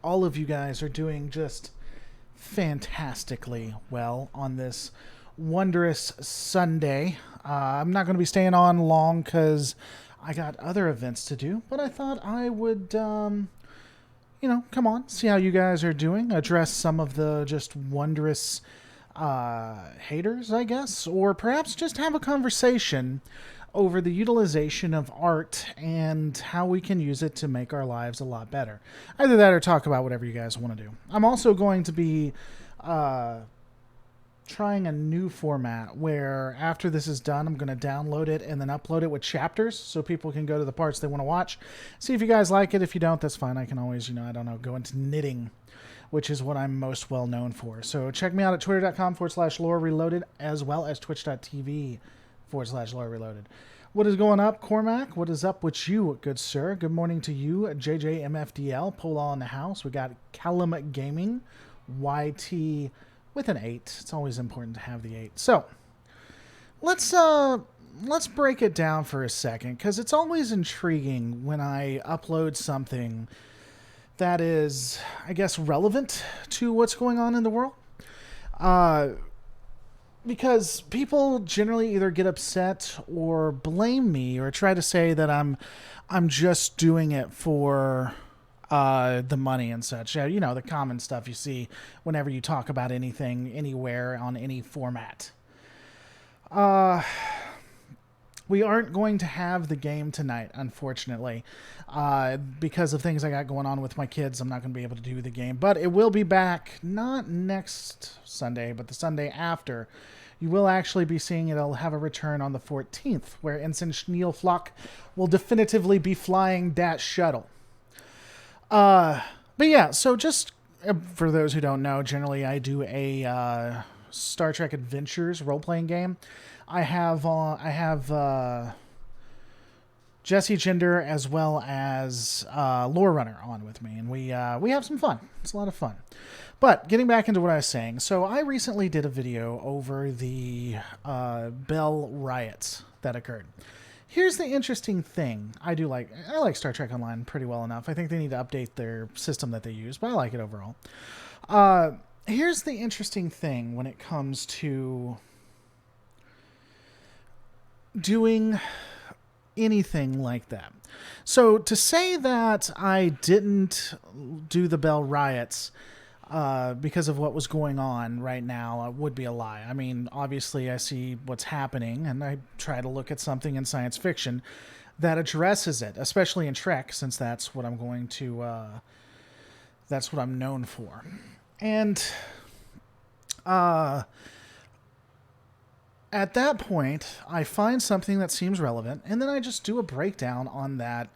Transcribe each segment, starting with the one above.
all of you guys are doing just fantastically well on this wondrous Sunday. I'm not going to be staying on long because I got other events to do, but I thought I would, come on, see how you guys are doing, address some of the just wondrous haters, I guess, or perhaps just have a conversation over the utilization of art and how we can use it to make our lives a lot better. Either that or talk about whatever you guys want to do. I'm also going to be trying a new format where after this is done, I'm going to download it and then upload it with chapters so people can go to the parts they want to watch. See if you guys like it. If you don't, that's fine. I can always, go into knitting, which is what I'm most well known for. So check me out at twitter.com/lore reloaded as well as twitch.tv/lore reloaded. What is going up, Cormac? What is up with you, good sir? Good morning to you, JJMFDL, Pola in the house. We got Callum Gaming, YT with an 8. It's always important to have the 8. So let's break it down for a second, because it's always intriguing when I upload something that is, I guess, relevant to what's going on in the world. Because people generally either get upset or blame me or try to say that I'm just doing it for the money and such. The common stuff you see whenever you talk about anything, anywhere, on any format. We aren't going to have the game tonight, unfortunately. Because of things I got going on with my kids, I'm not going to be able to do the game. But it will be back, not next Sunday, but the Sunday after. You will actually be seeing it'll have a return on the 14th, where Ensign Schneelflock will definitively be flying that shuttle. But yeah, so just for those who don't know, generally I do a Star Trek Adventures role-playing game. I have Jesse Gender as well as Lore Runner on with me, and we have some fun. It's a lot of fun. But getting back into what I was saying, so I recently did a video over the Bell riots that occurred. Here's the interesting thing. I like Star Trek Online pretty well enough. I think they need to update their system that they use, but I like it overall. Here's the interesting thing when it comes to doing anything like that. So to say that I didn't do the Bell riots because of what was going on right now would be a lie. I mean, obviously I see what's happening and I try to look at something in science fiction that addresses it, especially in Trek, since that's what I'm going to, that's what I'm known for. And at that point, I find something that seems relevant, and then I just do a breakdown on that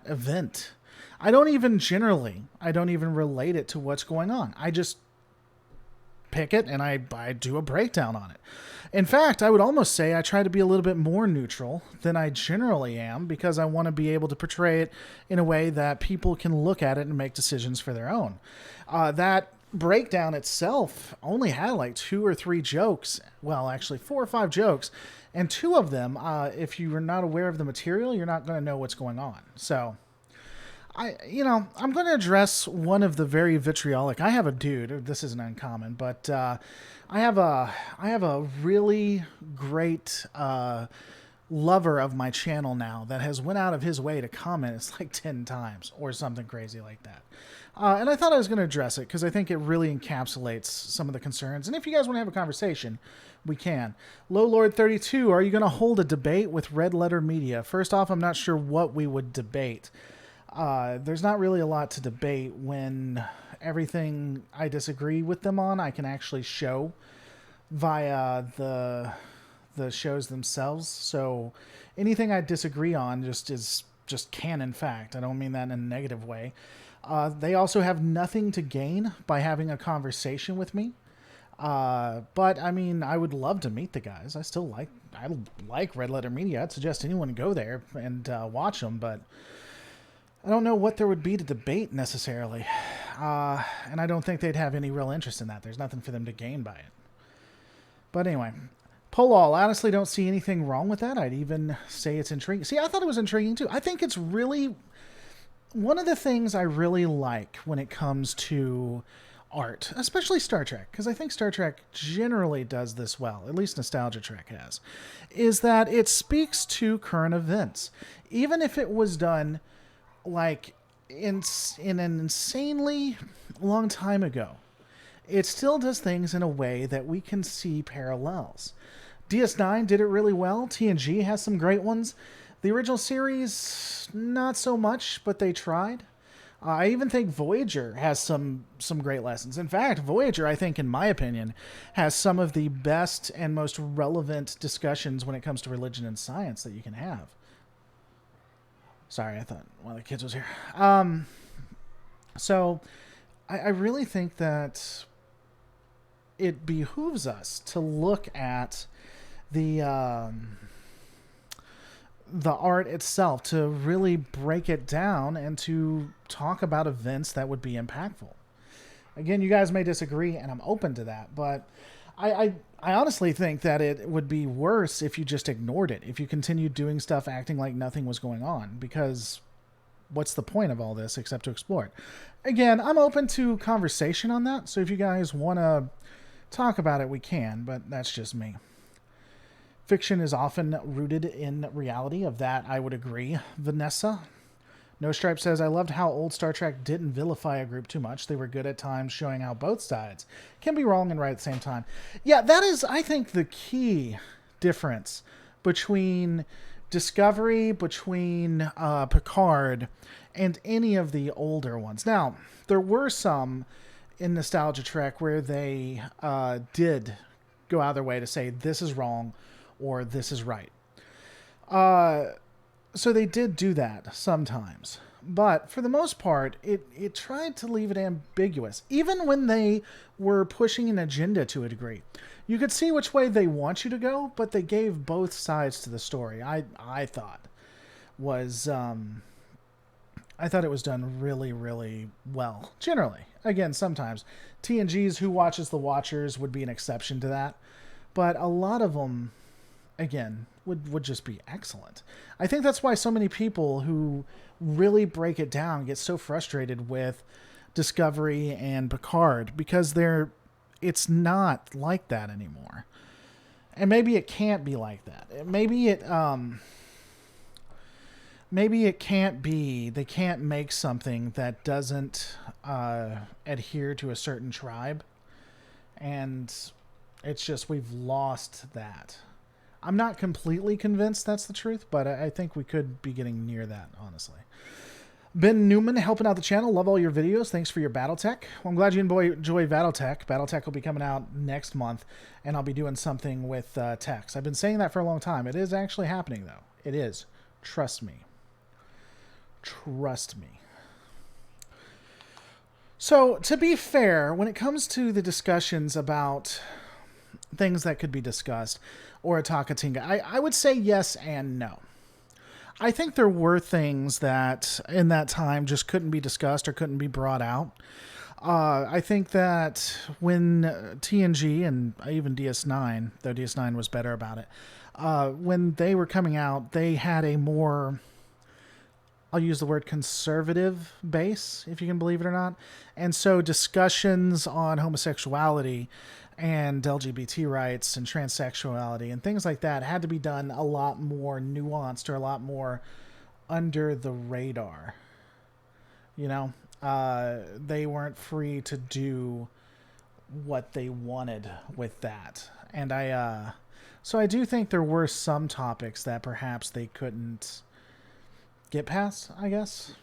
event. I don't even relate it to what's going on. I just pick it and I do a breakdown on it. In fact, I would almost say I try to be a little bit more neutral than I generally am, because I want to be able to portray it in a way that people can look at it and make decisions for their own. That breakdown itself only had like 2 or 3 jokes. Well, actually 4 or 5 jokes. And 2 of them, if you are not aware of the material, you're not going to know what's going on. So I'm going to address one of the very vitriolic. I have a dude. This isn't uncommon, but I have a really great lover of my channel now that has went out of his way to comment. It's like 10 times or something crazy like that. And I thought I was going to address it because I think it really encapsulates some of the concerns. And if you guys want to have a conversation, we can. Low Lord 32, are you going to hold a debate with Red Letter Media? First off, I'm not sure what we would debate. There's not really a lot to debate when everything I disagree with them on, I can actually show via the shows themselves. So anything I disagree on is canon fact. I don't mean that in a negative way. They also have nothing to gain by having a conversation with me. But I mean, I would love to meet the guys. I like Red Letter Media. I'd suggest anyone go there and watch them, but I don't know what there would be to debate necessarily. And I don't think they'd have any real interest in that. There's nothing for them to gain by it. But anyway, Polol, I honestly don't see anything wrong with that. I'd even say it's intriguing. See, I thought it was intriguing too. I think it's really one of the things I really like when it comes to art, especially Star Trek, because I think Star Trek generally does this well, at least Nostalgia Trek has, is that it speaks to current events. Even if it was done like in an insanely long time ago, it still does things in a way that we can see parallels. DS9 did it really well. TNG has some great ones. The original series, not so much, but they tried. I even think Voyager has some great lessons. In fact, Voyager, I think, in my opinion, has some of the best and most relevant discussions when it comes to religion and science that you can have. Sorry, I thought one of the kids was here. So I really think that it behooves us to look at the art itself, to really break it down and to talk about events that would be impactful. Again, you guys may disagree, and I'm open to that, but I honestly think that it would be worse if you just ignored it, if you continued doing stuff acting like nothing was going on, because what's the point of all this except to explore it? Again, I'm open to conversation on that, so if you guys want to talk about it, we can, but that's just me. Fiction is often rooted in reality. Of that, I would agree. Vanessa. No Stripe says, I loved how old Star Trek didn't vilify a group too much. They were good at times showing how both sides can be wrong and right at the same time. Yeah, that is, I think, the key difference between Discovery, between Picard, and any of the older ones. Now, there were some in Nostalgia Trek where they did go out of their way to say, this is wrong, or this is right. So they did do that sometimes. But for the most part, it tried to leave it ambiguous. Even when they were pushing an agenda to a degree. You could see which way they want you to go, but they gave both sides to the story. I thought it was done really, really well. Generally. Again, sometimes. TNG's Who Watches the Watchers would be an exception to that. But a lot of them, again, would just be excellent. I think that's why so many people who really break it down get so frustrated with Discovery and Picard, because it's not like that anymore. And maybe it can't be like that. Maybe it can't be. They can't make something that doesn't adhere to a certain tribe. And it's just, we've lost that. I'm not completely convinced that's the truth, but I think we could be getting near that, honestly. Ben Newman helping out the channel. Love all your videos. Thanks for your Battletech. Well, I'm glad you enjoy Battletech. Battletech will be coming out next month, and I'll be doing something with Tex. I've been saying that for a long time. It is actually happening, though. It is. Trust me. Trust me. So, to be fair, when it comes to the discussions about things that could be discussed, or a Takatinga, I would say yes and no. I think there were things that in that time just couldn't be discussed or couldn't be brought out. I think that when TNG and even DS9, though DS9 was better about it, when they were coming out, they had a more, I'll use the word conservative base, if you can believe it or not. And so discussions on homosexuality and LGBT rights and transsexuality and things like that had to be done a lot more nuanced, or a lot more under the radar. You know, they weren't free to do what they wanted with that. And so I do think there were some topics that perhaps they couldn't get past, I guess.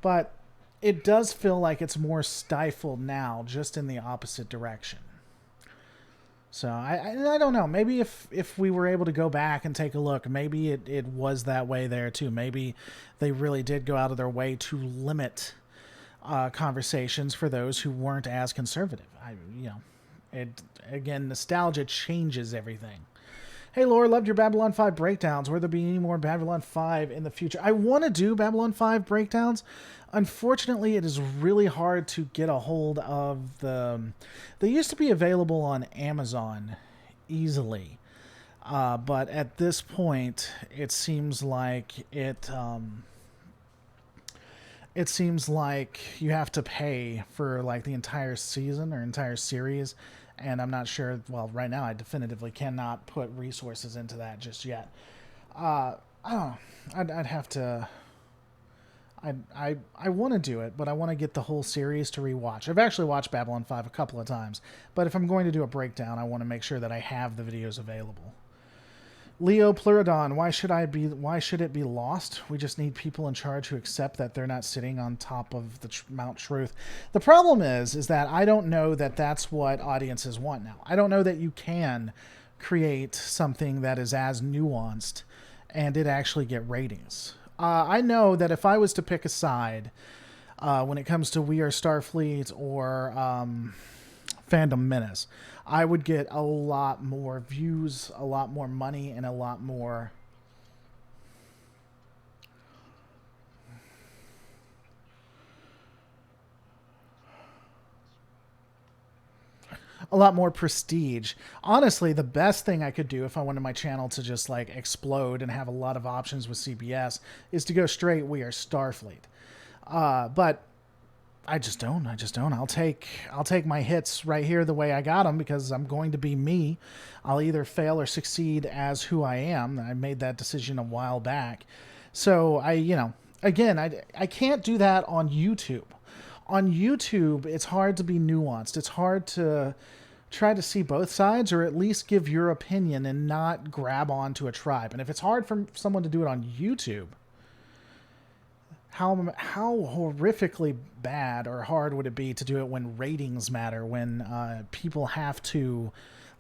But it does feel like it's more stifled now, just in the opposite direction. So I don't know. Maybe if we were able to go back and take a look, maybe it was that way there too. Maybe they really did go out of their way to limit conversations for those who weren't as conservative. Again, nostalgia changes everything. Hey, Laura, loved your Babylon 5 breakdowns. Will there be any more Babylon 5 in the future? I want to do Babylon 5 breakdowns. Unfortunately, it is really hard to get a hold of them. They used to be available on Amazon easily. But at this point, it seems like it seems like you have to pay for like the entire season or entire series, and I'm not sure. Well, right now I definitively cannot put resources into that just yet. I don't know. I'd have to. I want to do it, but I want to get the whole series to rewatch. I've actually watched Babylon 5 a couple of times, but if I'm going to do a breakdown, I want to make sure that I have the videos available. Leo Pleurodon, why should it be lost? We just need people in charge who accept that they're not sitting on top of the Mount Truth. The problem is that I don't know that that's what audiences want now. I don't know that you can create something that is as nuanced and it actually get ratings. I know that if I was to pick a side when it comes to We Are Starfleet or Fandom Menace, I would get a lot more views, a lot more money, and a lot more prestige. Honestly, the best thing I could do if I wanted my channel to just like explode and have a lot of options with CBS is to go straight We Are Starfleet. But I just don't. I'll take my hits right here the way I got them because I'm going to be me. I'll either fail or succeed as who I am. I made that decision a while back. So again, I can't do that on YouTube. On YouTube, it's hard to be nuanced. It's hard to try to see both sides or at least give your opinion and not grab onto a tribe. And if it's hard for someone to do it on YouTube, how horrifically bad or hard would it be to do it when ratings matter, when people have to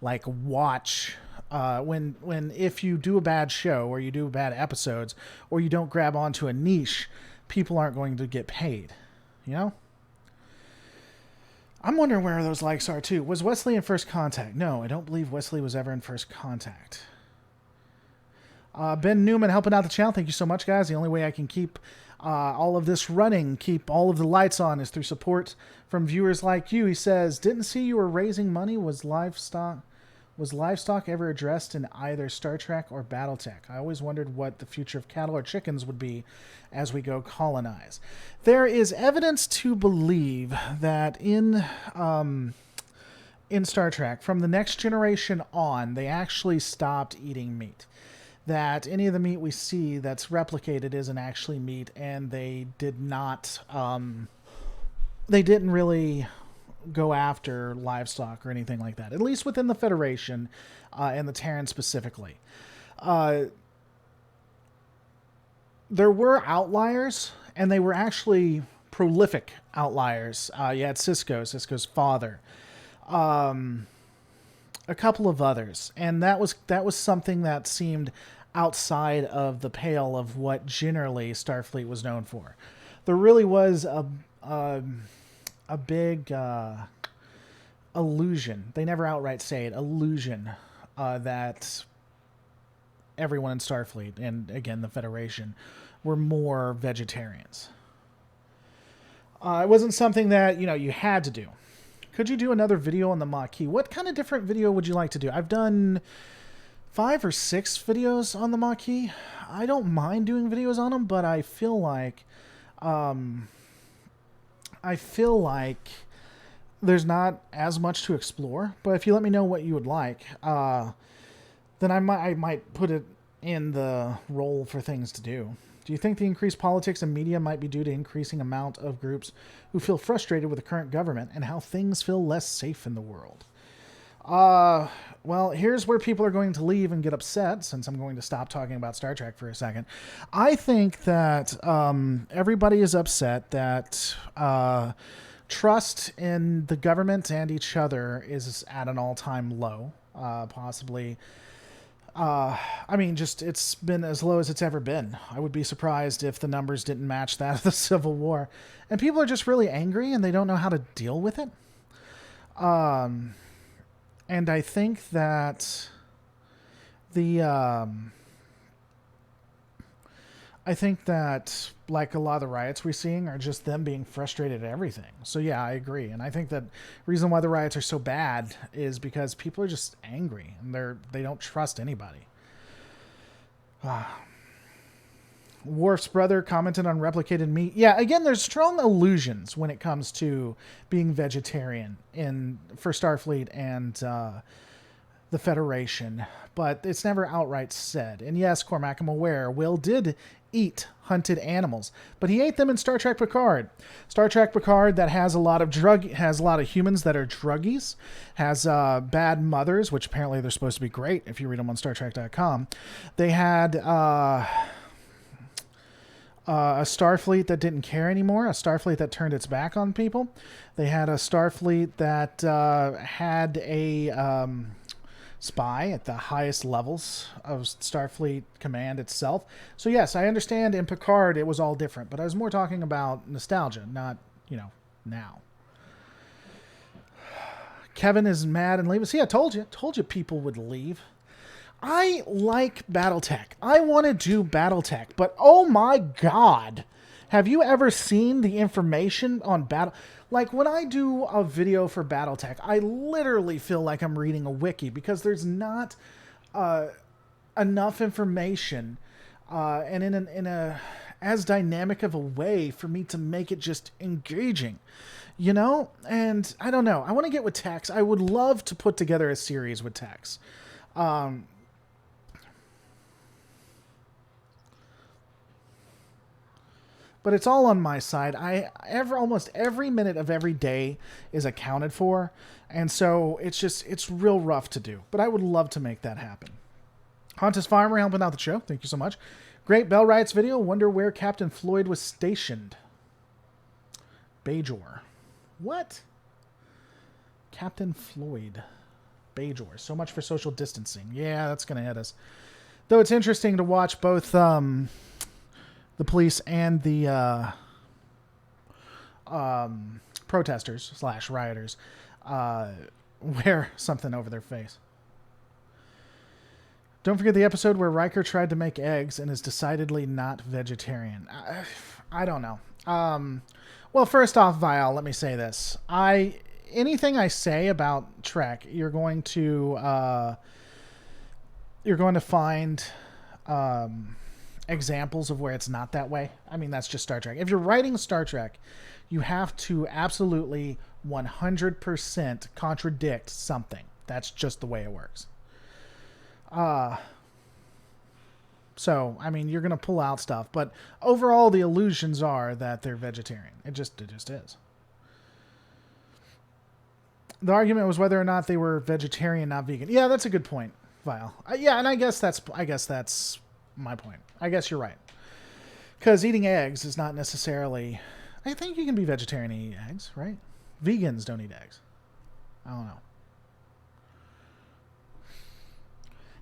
like watch when if you do a bad show or you do bad episodes or you don't grab onto a niche, people aren't going to get paid, you know? I'm wondering where those likes are too. Was Wesley in First Contact? No, I don't believe Wesley was ever in First Contact. Ben Newman helping out the channel. Thank you so much, guys. The only way I can keep all of this running, keep all of the lights on, is through support from viewers like you. He says, didn't see you were raising money. Was livestock ever addressed in either Star Trek or Battletech? I always wondered what the future of cattle or chickens would be as we go colonize. There is evidence to believe that in Star Trek, from the Next Generation on, they actually stopped eating meat. That any of the meat we see that's replicated isn't actually meat, and they did not, they didn't really go after livestock or anything like that, at least within the Federation and the Terran specifically. There were outliers, and they were actually prolific outliers. You had Cisco's father, a couple of others, and that was something that seemed outside of the pale of what generally Starfleet was known for. There really was a big illusion. They never outright say it. Illusion that everyone in Starfleet and again the Federation were more vegetarians. It wasn't something that you had to do. Could you do another video on the Maquis? What kind of different video would you like to do? I've done 5 or 6 videos on the Maquis. I don't mind doing videos on them, but I feel like there's not as much to explore. But if you let me know what you would like, then I might put it in the role for things to do. Do you think the increased politics and media might be due to increasing amount of groups who feel frustrated with the current government and how things feel less safe in the world? Well, here's where people are going to leave and get upset, since I'm going to stop talking about Star Trek for a second. I think that everybody is upset that trust in the government and each other is at an all-time low, possibly. I mean, it's been as low as it's ever been. I would be surprised if the numbers didn't match that of the Civil War. And people are just really angry and they don't know how to deal with it. And I think that like a lot of the riots we're seeing are just them being frustrated at everything. So yeah, I agree. And I think that reason why the riots are so bad is because people are just angry and they don't trust anybody. Worf's brother commented on replicated meat. Yeah, again, there's strong allusions when it comes to being vegetarian for Starfleet and the Federation, but it's never outright said. And yes, Cormac, I'm aware, Will did eat hunted animals, but he ate them in Star Trek Picard. Star Trek Picard that has a lot of humans that are druggies, has bad mothers, which apparently they're supposed to be great if you read them on StarTrek.com. They had a Starfleet that didn't care anymore, a Starfleet that turned its back on people. They had a Starfleet that had a spy at the highest levels of Starfleet Command itself. So yes, I understand in Picard it was all different, but I was more talking about nostalgia, not, now. Kevin is mad and leaving. See, I told you people would leave. I like Battletech. I want to do Battletech, but oh my God, have you ever seen the information on Battle? Like, when I do a video for Battletech, I literally feel like I'm reading a wiki because there's not enough information and in a as dynamic of a way for me to make it just engaging, And I don't know. I want to get with Tex. I would love to put together a series with Tex. But it's all on my side. Almost every minute of every day is accounted for, and so it's real rough to do. But I would love to make that happen. Hontus Farmer helping out the show. Thank you so much. Great Bell Rights video. Wonder where Captain Floyd was stationed. Bajor. What? Captain Floyd. Bajor. So much for social distancing. Yeah, that's going to hit us. Though it's interesting to watch both the police and the protesters / rioters wear something over their face. Don't forget the episode where Riker tried to make eggs and is decidedly not vegetarian. I don't know. Well, first off, Vial, let me say this. Anything I say about Trek, you're going to find examples of where it's not that way. I mean, that's just Star Trek. If you're writing Star Trek, you have to absolutely 100% contradict something. That's just the way it works. So, I mean, you're going to pull out stuff, but overall the illusions are that they're vegetarian. It just is. The argument was whether or not they were vegetarian, not vegan. Yeah, that's a good point, Vile. Yeah, and I guess that's my point. I guess you're right. Because eating eggs is not necessarily... I think you can be vegetarian and eat eggs, right? Vegans don't eat eggs. I don't know.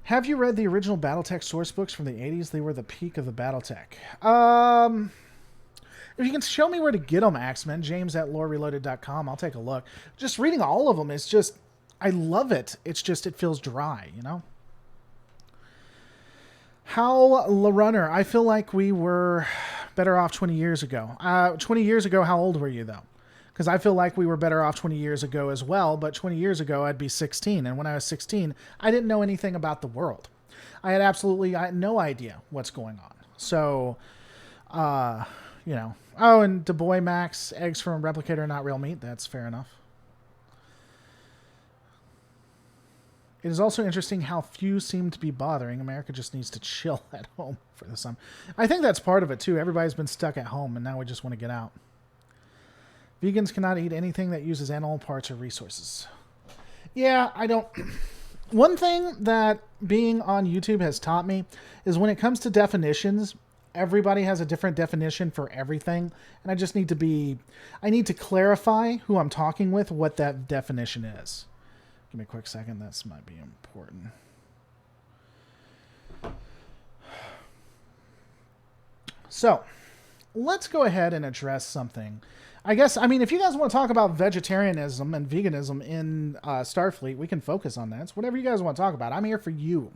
Have you read the original Battletech source books from the 80s? They were the peak of the Battletech. If you can show me where to get them, Axeman, james@lorereloaded.com, I'll take a look. Just reading all of them is just... I love it. It's just, it feels dry, How LaRunner, I feel like we were better off 20 years ago. 20 years ago, how old were you, though? Because I feel like we were better off 20 years ago as well, but 20 years ago, I'd be 16. And when I was 16, I didn't know anything about the world. I had absolutely no idea what's going on. So, Oh, and Du Bois Max, eggs from Replicator, not real meat. That's fair enough. It is also interesting how few seem to be bothering. America just needs to chill at home for the summer. I think that's part of it, too. Everybody's been stuck at home, and now we just want to get out. Vegans cannot eat anything that uses animal parts or resources. Yeah, I don't... One thing that being on YouTube has taught me is when it comes to definitions, everybody has a different definition for everything, and I just need to I need to clarify who I'm talking with, what that definition is. Give me a quick second. This might be important. So, let's go ahead and address something. If you guys want to talk about vegetarianism and veganism in Starfleet, we can focus on that. It's whatever you guys want to talk about. I'm here for you.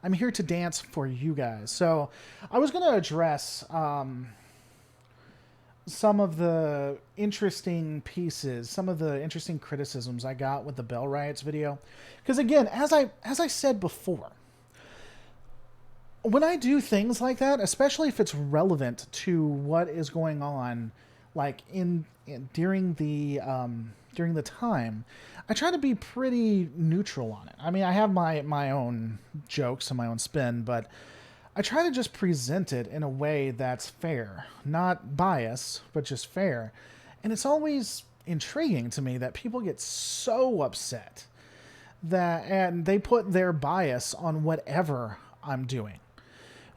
I'm here to dance for you guys. So, I was going to address... some of the interesting pieces, some of the interesting criticisms I got with the Bell Riots video. Because again, as I said before, when I do things like that, especially if it's relevant to what is going on, like during the time, I try to be pretty neutral on it. I mean, I have my own jokes and my own spin, but I try to just present it in a way that's fair, not bias, but just fair. And it's always intriguing to me that people get so upset that and they put their bias on whatever I'm doing.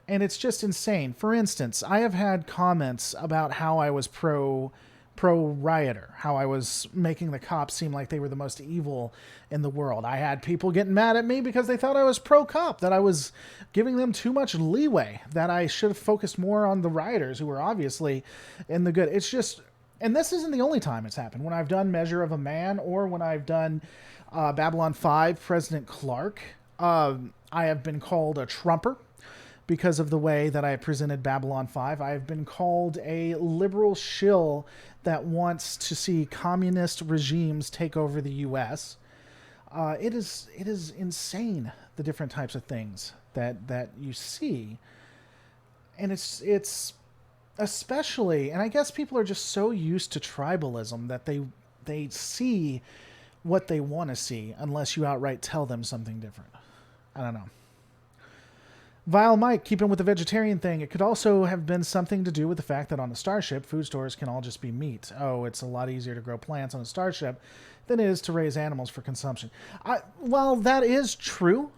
And it's just insane. For instance, I have had comments about how I was pro rioter, how I was making the cops seem like they were the most evil in the world. I had people getting mad at me because they thought I was pro cop, that I was giving them too much leeway, that I should have focused more on the rioters who were obviously in the good. It's just, and this isn't the only time it's happened. When I've done Measure of a Man, or when I've done Babylon 5, President Clark, I have been called a Trumper because of the way that I presented Babylon 5. I have been called a liberal shill that wants to see communist regimes take over the U.S. It is insane, the different types of things that you see, and it's especially, and I guess people are just so used to tribalism that they see what they want to see unless you outright tell them something different. I don't know. Vile Mike, keeping with the vegetarian thing, it could also have been something to do with the fact that on a starship, food stores can all just be meat. Oh, it's a lot easier to grow plants on a starship than it is to raise animals for consumption. Well, that is true.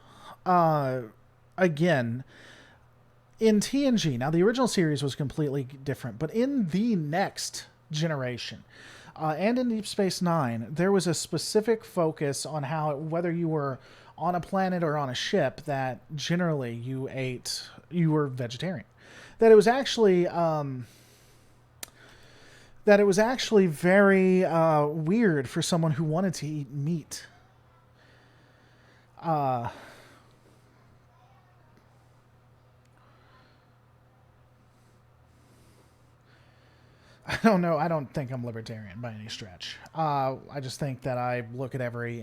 Again, in TNG, now the original series was completely different, but in the next generation, and in Deep Space Nine, there was a specific focus on how, whether you were on a planet or on a ship, that generally you were vegetarian. That it was actually very weird for someone who wanted to eat meat. I don't know. I don't think I'm libertarian by any stretch. I just think that I look at every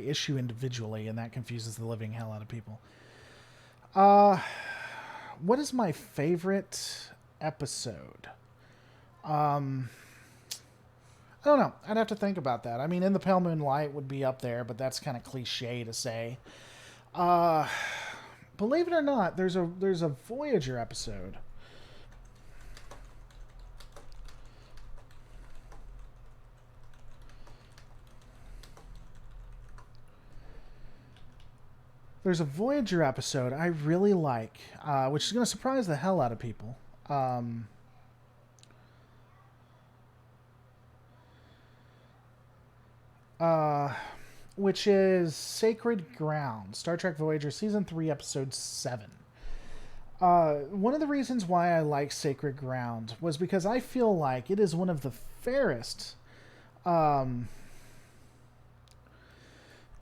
issue individually, and that confuses the living hell out of people. What is my favorite episode? I don't know. I'd have to think about that. I mean, In the Pale Moonlight would be up there, but that's kind of cliche to say. Believe it or not, there's a Voyager episode. There's a Voyager episode I really like, which is going to surprise the hell out of people. Which is Sacred Ground, Star Trek Voyager, Season 3, Episode 7. One of the reasons why I like Sacred Ground was because I feel like it is one of the fairest...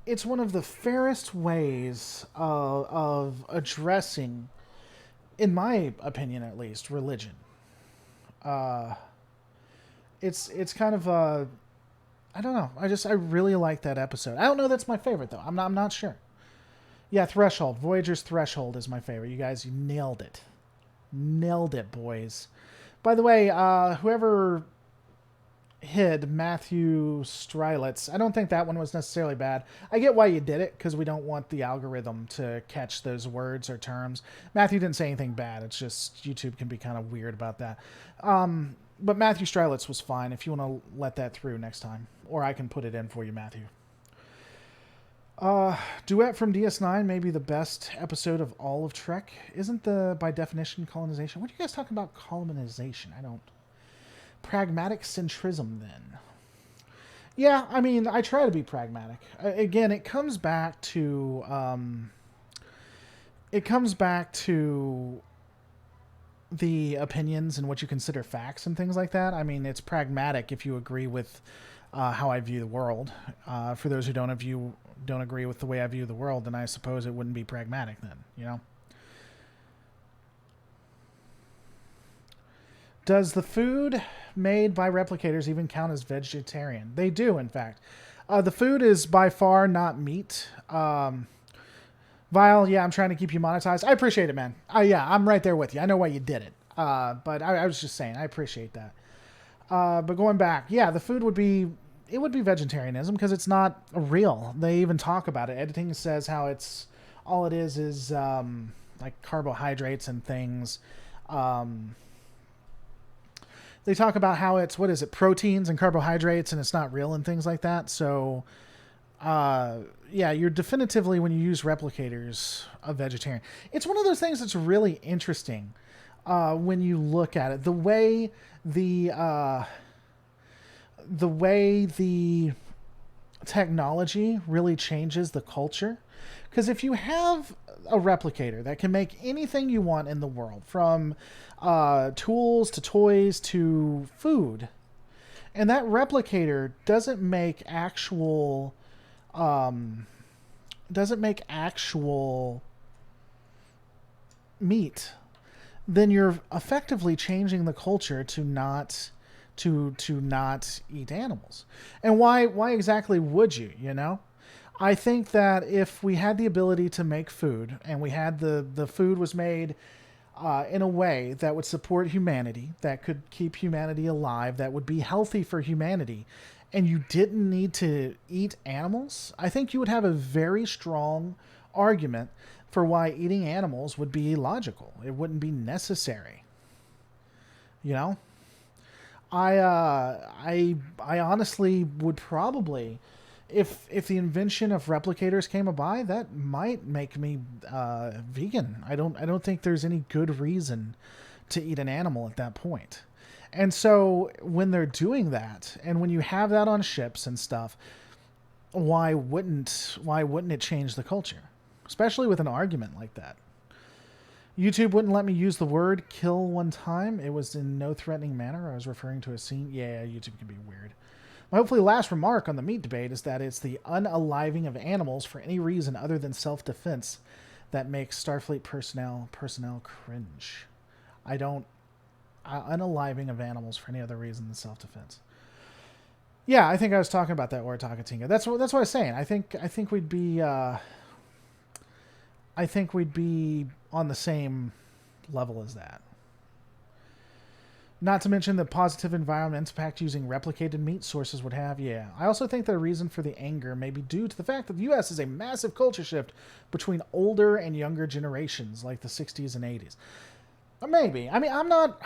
it's one of the fairest ways of addressing, in my opinion at least, religion. It's kind of a... I don't know. I really like that episode. I don't know that's my favorite though. I'm not sure. Yeah, Threshold. Voyager's Threshold is my favorite. You guys, you nailed it. Nailed it, boys. By the way, whoever hid Matthew Strelitz, I don't think that one was necessarily bad. I get why you did it, because we don't want the algorithm to catch those words or terms. Matthew didn't say anything bad. It's just YouTube can be kind of weird about that. But Matthew Strelitz was fine, if you want to let that through next time. Or I can put it in for you, Matthew. Duet from DS9 may be the best episode of all of Trek. Isn't the, by definition, colonization? What are you guys talking about colonization? I don't... Pragmatic centrism, then. Yeah, I mean, I try to be pragmatic. Again, it comes back to... the opinions and what you consider facts and things like that. I mean, it's pragmatic if you agree with how I view the world. For those who don't agree with the way I view the world, then I suppose it wouldn't be pragmatic then, you know? Does the food made by replicators even count as vegetarian? They do, in fact. The food is by far not meat. Vile, yeah, I'm trying to keep you monetized. I appreciate it, man. Yeah, I'm right there with you. I know why you did it. But I was just saying, I appreciate that. But going back, yeah, the food would be, it would be vegetarianism because it's not real. They even talk about it. Editing says how it's, all it is like carbohydrates and things. They talk about how it's, what is it, proteins and carbohydrates, and it's not real and things like that. So, yeah, you're definitively, when you use replicators, a vegetarian. It's one of those things that's really interesting when you look at it. The way the technology really changes the culture. Because if you have a replicator that can make anything you want in the world, from tools to toys to food, and that replicator doesn't make actual meat, then you're effectively changing the culture to not eat animals. And why exactly would you, you know? I think that if we had the ability to make food, and we had the food was made in a way that would support humanity, that could keep humanity alive, that would be healthy for humanity, and you didn't need to eat animals, I think you would have a very strong argument for why eating animals would be logical. It wouldn't be necessary. You know? I honestly would probably, if the invention of replicators came by, that might make me vegan. I don't think there's any good reason to eat an animal at that point. And so when they're doing that, and when you have that on ships and stuff, why wouldn't it change the culture? Especially with an argument like that. YouTube wouldn't let me use the word kill one time. It was in no threatening manner. I was referring to a scene. Yeah, YouTube can be weird. My hopefully last remark on the meat debate is that it's the unaliving of animals for any reason other than self-defense that makes Starfleet personnel cringe. Unaliving of animals for any other reason than self-defense. Yeah, I think I was talking about that Ortagatinga. That's what I was saying. I think we'd be on the same level as that. Not to mention the positive environmental impact using replicated meat sources would have. Yeah. I also think the reason for the anger may be due to the fact that the U.S. is a massive culture shift between older and younger generations, like the 60s and 80s. Maybe. I mean, I'm not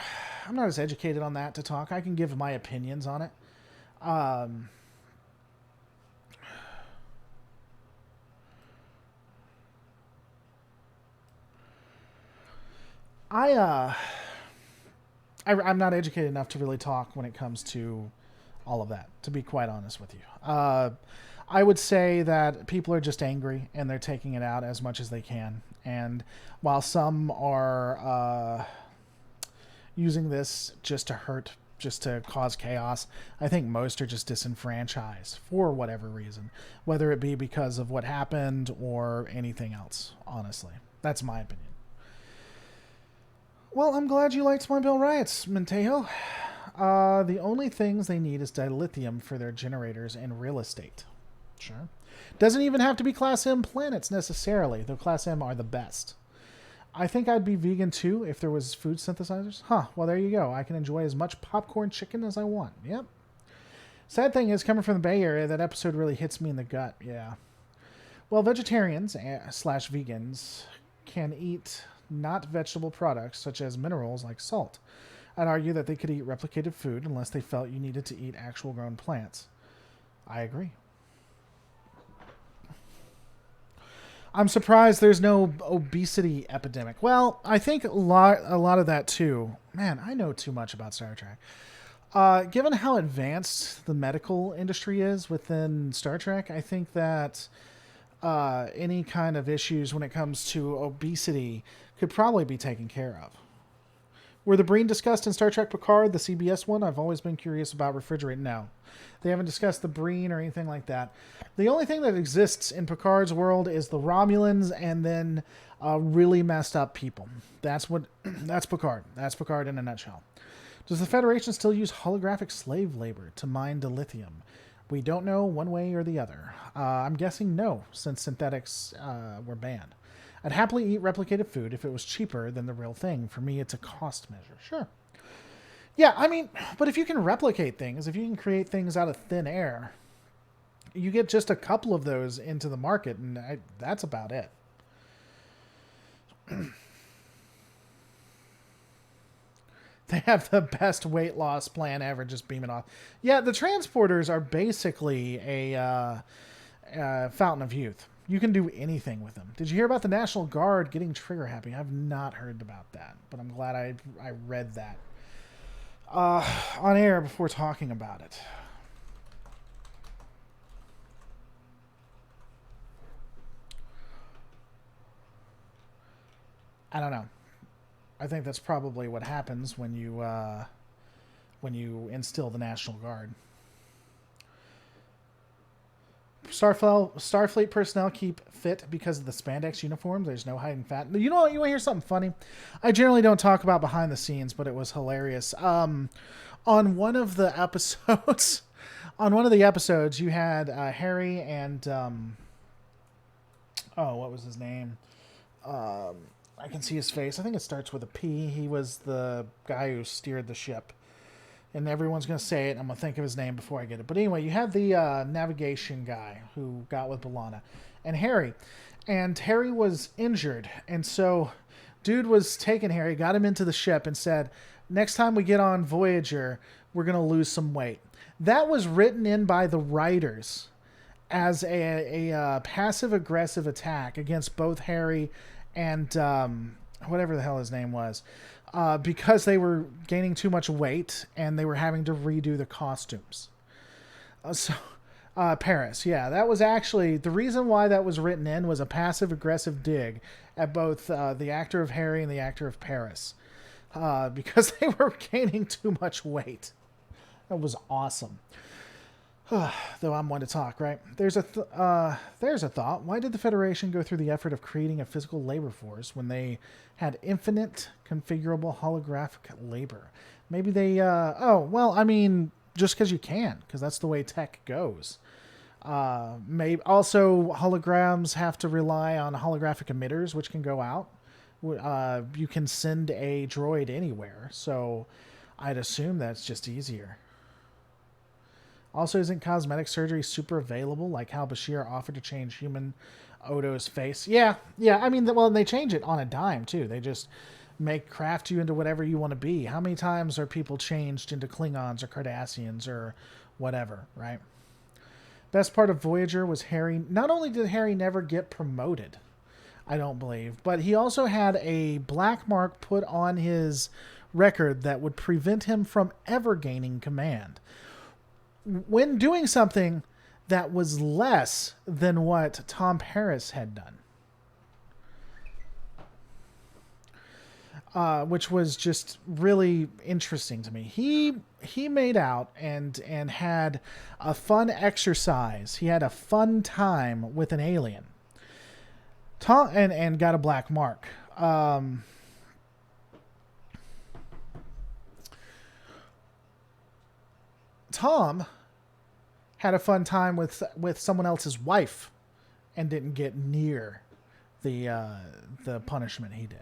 as educated on that to talk. I can give my opinions on it. I'm not educated enough to really talk when it comes to all of that, to be quite honest with you. I would say that people are just angry and they're taking it out as much as they can. And while some are using this just to hurt, just to cause chaos, I think most are just disenfranchised for whatever reason, whether it be because of what happened or anything else, honestly. That's my opinion. Well, I'm glad you liked Small Bill Riots, Montejo. The only things they need is dilithium for their generators and real estate. Sure. Doesn't even have to be Class M planets necessarily, though Class M are the best. I think I'd be vegan too if there was food synthesizers. Huh, well there you go. I can enjoy as much popcorn chicken as I want. Yep. Sad thing is, coming from the Bay Area, that episode really hits me in the gut. Yeah. Well, vegetarians / vegans can eat not vegetable products such as minerals like salt. I'd argue that they could eat replicated food unless they felt you needed to eat actual grown plants. I agree. I'm surprised there's no obesity epidemic. Well, I think a lot of that too. Man, I know too much about Star Trek. Given how advanced the medical industry is within Star Trek, I think that any kind of issues when it comes to obesity could probably be taken care of. Were the Breen discussed in Star Trek Picard, the CBS one? I've always been curious about refrigerant. No. They haven't discussed the Breen or anything like that. The only thing that exists in Picard's world is the Romulans and then really messed up people. That's Picard. That's Picard in a nutshell. Does the Federation still use holographic slave labor to mine dilithium? We don't know one way or the other. I'm guessing no, since synthetics were banned. I'd happily eat replicated food if it was cheaper than the real thing. For me, it's a cost measure. Sure. Yeah, I mean, but if you can replicate things, if you can create things out of thin air, you get just a couple of those into the market, and that's about it. They have the best weight loss plan ever, just beaming off. Yeah, the transporters are basically a fountain of youth. You can do anything with them. Did you hear about the National Guard getting trigger happy? I've not heard about that, but I'm glad I read that on air before talking about it. I don't know. I think that's probably what happens when you instill the National Guard. Starfleet personnel keep fit because of the spandex uniforms. There's no hiding fat. You know what? You want to hear something funny? I generally don't talk about behind the scenes, but it was hilarious. On one of the episodes, you had Harry and what was his name? I can see his face. I think it starts with a P. He was the guy who steered the ship. And everyone's going to say it. I'm going to think of his name before I get it. But anyway, you had the navigation guy who got with B'Elanna. And Harry. And Harry was injured. And so dude was taking Harry, got him into the ship, and said, next time we get on Voyager, we're going to lose some weight. That was written in by the writers as a passive-aggressive attack against both Harry and whatever the hell his name was, because they were gaining too much weight and they were having to redo the costumes. Paris, yeah, that was actually the reason why that was written in, was a passive-aggressive dig at both the actor of Harry and the actor of Paris, because they were gaining too much weight. That was awesome. Though I'm one to talk, right? There's a thought. Why did the Federation go through the effort of creating a physical labor force when they had infinite configurable holographic labor? Maybe they... I mean, just because you can, because that's the way tech goes. Maybe also holograms have to rely on holographic emitters, which can go out. You can send a droid anywhere, so I'd assume that's just easier. Also, isn't cosmetic surgery super available, like how Bashir offered to change human Odo's face? Yeah. I mean, they change it on a dime, too. They just craft you into whatever you want to be. How many times are people changed into Klingons or Cardassians or whatever, right? Best part of Voyager was Harry. Not only did Harry never get promoted, I don't believe, but he also had a black mark put on his record that would prevent him from ever gaining command when doing something that was less than what Tom Paris had done. Which was just really interesting to me. He made out and had a fun exercise. He had a fun time with an alien. And got a black mark. Tom had a fun time with someone else's wife and didn't get near the punishment he did.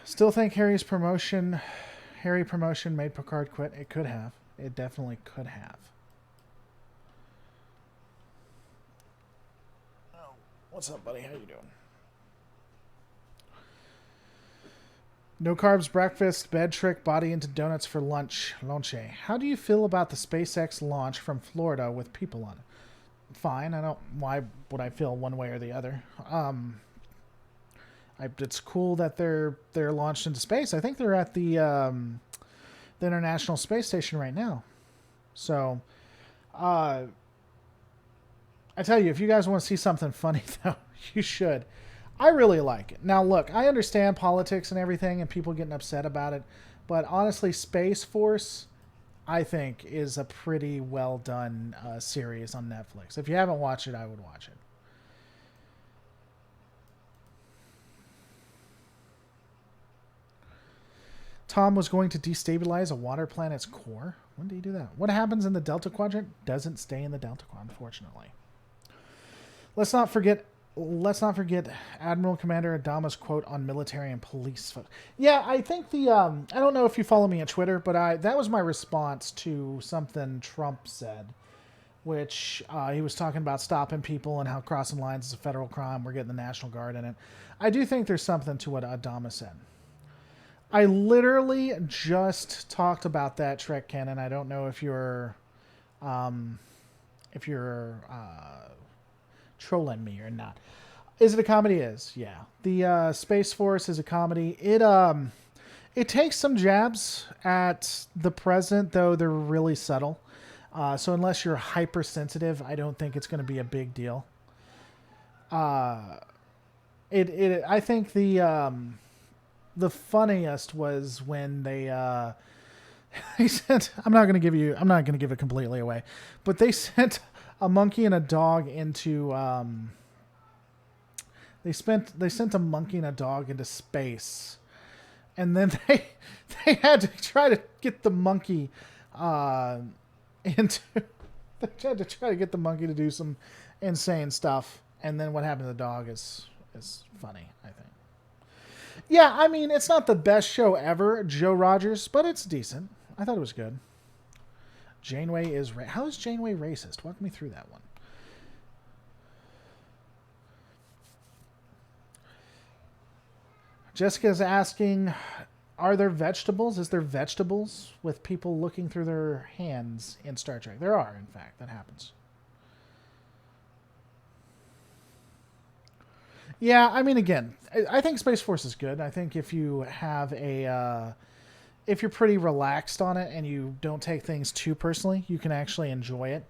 Still think Harry promotion made Picard quit. It could have. It definitely could have. Oh, what's up, buddy? How you doing? No carbs breakfast, bed trick, body into donuts for lunch. Lonche. How do you feel about the SpaceX launch from Florida with people on it? Fine. Why would I feel one way or the other? It's cool that they're launched into space. I think they're at the International Space Station right now. So, I tell you, if you guys want to see something funny, though, you should. I really like it. Now, look, I understand politics and everything and people getting upset about it, but honestly, Space Force, I think, is a pretty well done series on Netflix. If you haven't watched it, I would watch it. Tom was going to destabilize a water planet's core. When did he do that? What happens in the Delta Quadrant doesn't stay in the Delta Quadrant, unfortunately. Let's not forget let's not forget Admiral Commander Adama's quote on military and police. Yeah, I think I don't know if you follow me on Twitter, but that was my response to something Trump said, which he was talking about stopping people and how crossing lines is a federal crime. We're getting the National Guard in it. I do think there's something to what Adama said. I literally just talked about that, Trek Cannon. I don't know if you're trolling me or not. Is it a comedy? Is, yeah. The Space Force is a comedy. It takes some jabs at the present, though they're really subtle. So unless you're hypersensitive, I don't think it's going to be a big deal. I think the funniest was when he sent. I'm not going to give it completely away, but they sent a monkey and a dog into. They sent a monkey and a dog into space, and then they had to try to get the monkey into. They had to try to get the monkey to do some insane stuff, and then what happened to the dog is funny, I think. Yeah, I mean, it's not the best show ever, Joe Rogers, but it's decent. I thought it was good. Janeway is how is Janeway racist? Walk me through that one. Jessica's asking, are there vegetables? Is there vegetables with people looking through their hands in Star Trek? There are, in fact. That happens. Yeah, I mean, again, I think Space Force is good. I think if you have if you're pretty relaxed on it and you don't take things too personally, you can actually enjoy it.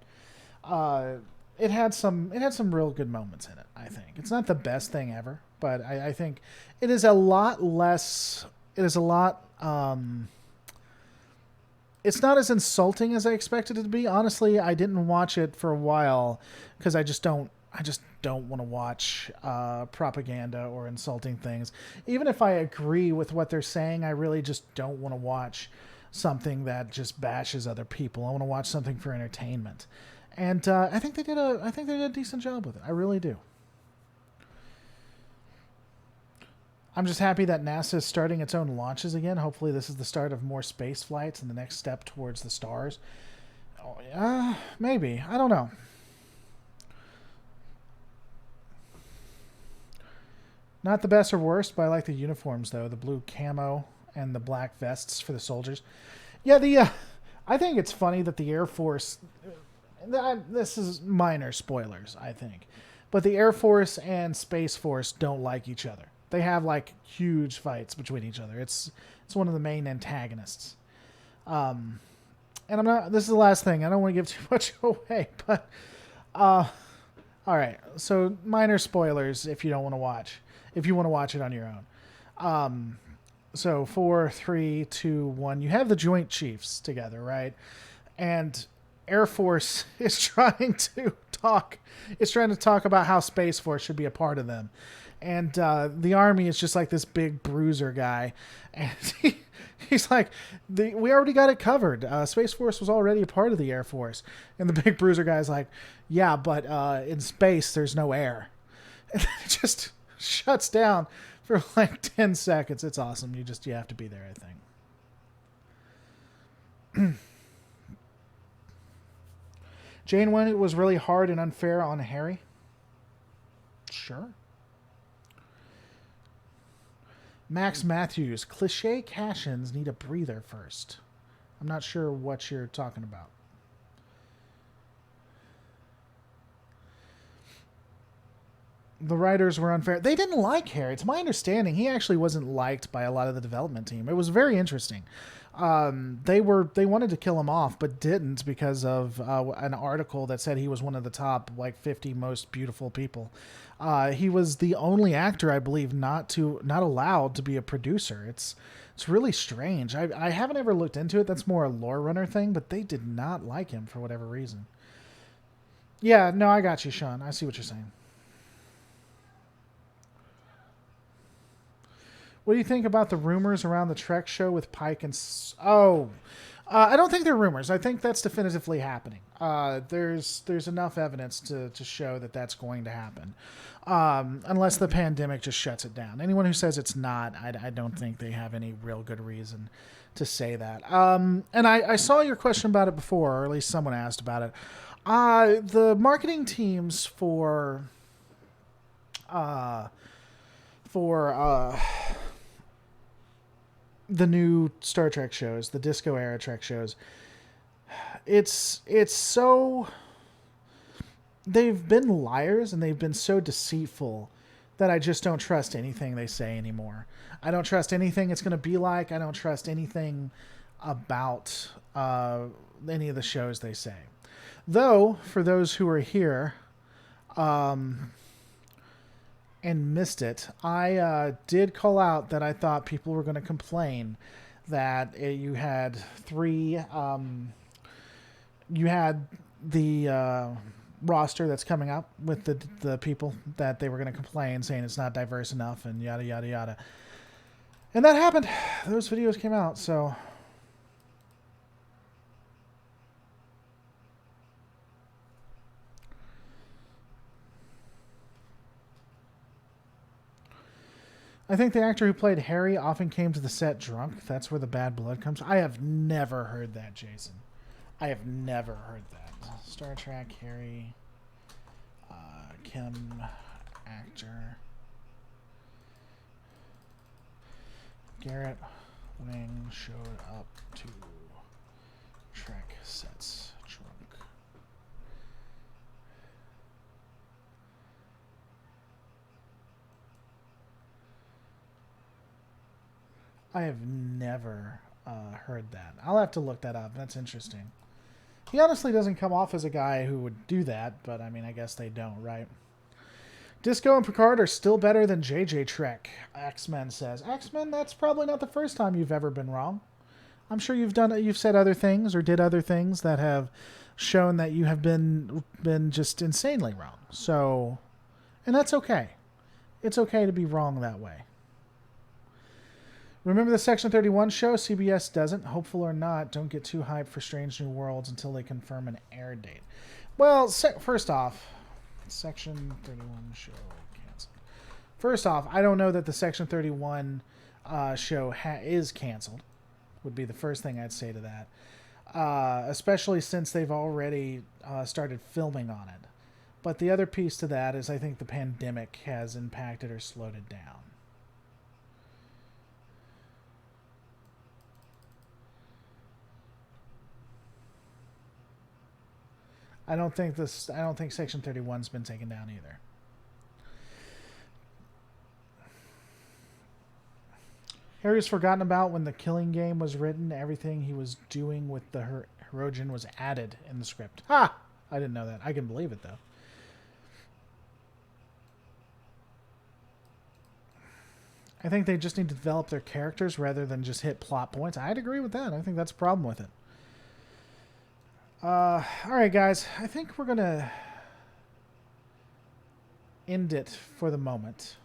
It had some real good moments in it, I think. It's not the best thing ever, but I think it is a lot less. It is a lot. It's not as insulting as I expected it to be. Honestly, I didn't watch it for a while because I just don't want to watch propaganda or insulting things. Even if I agree with what they're saying, I really just don't want to watch something that just bashes other people. I want to watch something for entertainment. And I think they did a decent job with it. I really do. I'm just happy that NASA is starting its own launches again. Hopefully this is the start of more space flights and the next step towards the stars. Oh, yeah, maybe. I don't know. Not the best or worst, but I like the uniforms, though. The blue camo and the black vests for the soldiers. Yeah, I think it's funny that the Air Force... This is minor spoilers, I think. But the Air Force and Space Force don't like each other. They have, like, huge fights between each other. It's one of the main antagonists. And I'm not... This is the last thing. I don't want to give too much away, but... all right. So, minor spoilers if you don't want to watch. If you want to watch it on your own. So 4, 3, 2, 1. You have the Joint Chiefs together, right? And Air Force is trying to talk. It's trying to talk about how Space Force should be a part of them. And the Army is just like this big bruiser guy. And he's like, we already got it covered. Space Force was already a part of the Air Force. And the big bruiser guy's like, yeah, but in space, there's no air. And it just shuts down for like 10 seconds. It's awesome. You have to be there, I think. Janeway was really hard and unfair on Harry. Sure. Max Matthews, cliche cash-ins need a breather first. I'm not sure what you're talking about. The writers were unfair. They didn't like Harry. It's my understanding he actually wasn't liked by a lot of the development team. It was very interesting. They wanted to kill him off, but didn't because of an article that said he was one of the top 50 most beautiful people. He was the only actor, I believe, not allowed to be a producer. It's really strange. I haven't ever looked into it. That's more a lore runner thing, but they did not like him for whatever reason. Yeah, no, I got you, Sean. I see what you're saying. What do you think about the rumors around the Trek show with Pike and... I don't think they're rumors. I think that's definitively happening. There's enough evidence to show that that's going to happen, unless the pandemic just shuts it down. Anyone who says it's not, I don't think they have any real good reason to say that. And I saw your question about it before, or at least someone asked about it. The marketing teams for the new Star Trek shows, the Disco era Trek shows, it's so, they've been liars and they've been so deceitful that I just don't trust anything they say anymore. I don't trust anything it's going to be like. I don't trust anything about any of the shows they say. Though, for those who are here and missed it, I did call out that I thought people were going to complain that you had you had the roster that's coming up with the people that they were going to complain, saying it's not diverse enough and yada, yada, yada. And that happened. Those videos came out, so... I think the actor who played Harry often came to the set drunk. That's where the bad blood comes. I have never heard that, Jason. I have never heard that. Star Trek, Harry, Kim, actor. Garrett Wing showed up to Trek sets drunk. I have never heard that. I'll have to look that up. That's interesting. He honestly doesn't come off as a guy who would do that, but I mean, I guess they don't, right? Disco and Picard are still better than JJ Trek, X-Men says. X-Men, that's probably not the first time you've ever been wrong. I'm sure you've said other things or did other things that have shown that you have been just insanely wrong. So, and that's okay. It's okay to be wrong that way. Remember the Section 31 show? CBS doesn't. Hopeful or not, don't get too hyped for Strange New Worlds until they confirm an air date. Well, first off, Section 31 show canceled. First off, I don't know that the Section 31 show is canceled. Would be the first thing I'd say to that. Especially since they've already started filming on it. But the other piece to that is I think the pandemic has impacted or slowed it down. I don't think Section 31's been taken down either. Harry's forgotten about when the Killing Game was written. Everything he was doing with the Hirogen was added in the script. Ha! I didn't know that. I can believe it, though. I think they just need to develop their characters rather than just hit plot points. I'd agree with that. I think that's a problem with it. All right, guys. I think we're going to end it for the moment.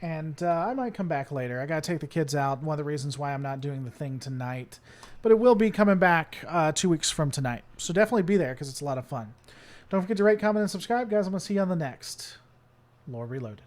And I might come back later. I got to take the kids out. One of the reasons why I'm not doing the thing tonight. But it will be coming back 2 weeks from tonight. So definitely be there because it's a lot of fun. Don't forget to rate, comment, and subscribe, guys. I'm going to see you on the next Lore Reloaded.